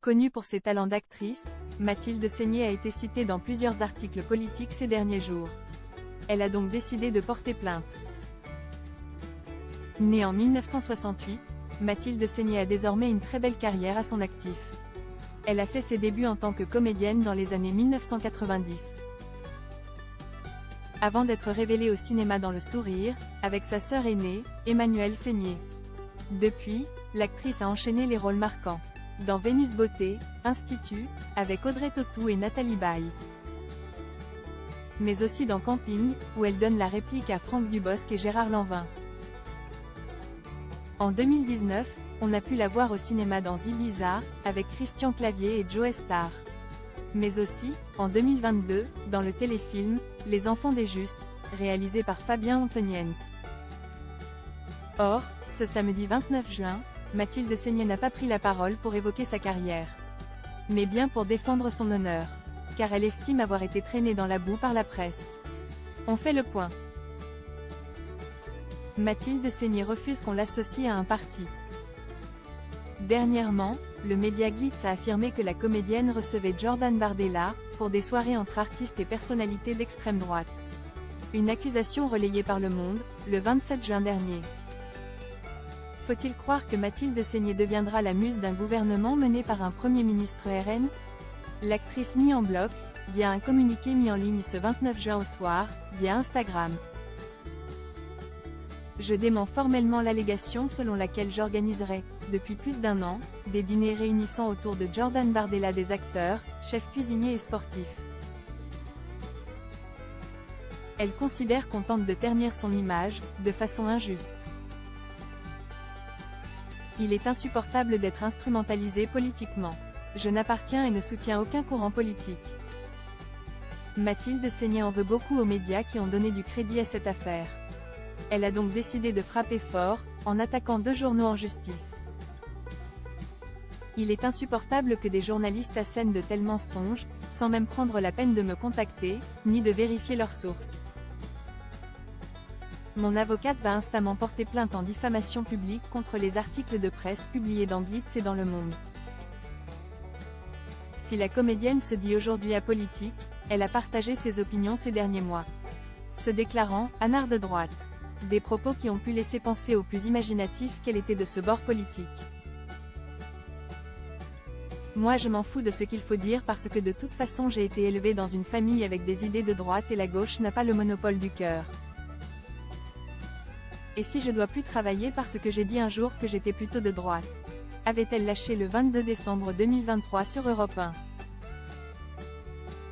Connue pour ses talents d'actrice, Mathilde Seigner a été citée dans plusieurs articles politiques ces derniers jours. Elle a donc décidé de porter plainte. Née en 1968, Mathilde Seigner a désormais une très belle carrière à son actif. Elle a fait ses débuts en tant que comédienne dans les années 1990. Avant d'être révélée au cinéma dans Le Sourire, avec sa sœur aînée, Emmanuelle Seigner. Depuis, l'actrice a enchaîné les rôles marquants. Dans Vénus Beauté, Institut, avec Audrey Tautou et Nathalie Baye. Mais aussi dans Camping, où elle donne la réplique à Franck Dubosc et Gérard Lanvin. En 2019, on a pu la voir au cinéma dans Ibiza, avec Christian Clavier et Joe Star. Mais aussi, en 2022, dans le téléfilm, Les Enfants des Justes, réalisé par Fabien Antonienne. Or, ce samedi 29 juin, Mathilde Seigner n'a pas pris la parole pour évoquer sa carrière. Mais bien pour défendre son honneur. Car elle estime avoir été traînée dans la boue par la presse. On fait le point. Mathilde Seigner refuse qu'on l'associe à un parti. Dernièrement, le média Glitz a affirmé que la comédienne recevait Jordan Bardella, pour des soirées entre artistes et personnalités d'extrême droite. Une accusation relayée par Le Monde, le 27 juin dernier. Faut-il croire que Mathilde Seigner deviendra la muse d'un gouvernement mené par un Premier ministre RN? L'actrice nie en bloc, via un communiqué mis en ligne ce 29 juin au soir, via Instagram. Je dément formellement l'allégation selon laquelle j'organiserai, depuis plus d'1 an, des dîners réunissant autour de Jordan Bardella des acteurs, chefs cuisiniers et sportifs. Elle considère qu'on tente de ternir son image, de façon injuste. Il est insupportable d'être instrumentalisé politiquement. Je n'appartiens et ne soutiens aucun courant politique. Mathilde Seigner en veut beaucoup aux médias qui ont donné du crédit à cette affaire. Elle a donc décidé de frapper fort, en attaquant 2 journaux en justice. Il est insupportable que des journalistes assènent de tels mensonges, sans même prendre la peine de me contacter, ni de vérifier leurs sources. Mon avocate va instamment porter plainte en diffamation publique contre les articles de presse publiés dans Glitz et dans Le Monde. Si la comédienne se dit aujourd'hui apolitique, elle a partagé ses opinions ces derniers mois. Se déclarant « anard de droite ». Des propos qui ont pu laisser penser aux plus imaginatifs qu'elle était de ce bord politique. Moi je m'en fous de ce qu'il faut dire parce que de toute façon j'ai été élevée dans une famille avec des idées de droite et la gauche n'a pas le monopole du cœur. Et si je dois plus travailler parce que j'ai dit un jour que j'étais plutôt de droite? Avait-elle lâché le 22 décembre 2023 sur Europe 1.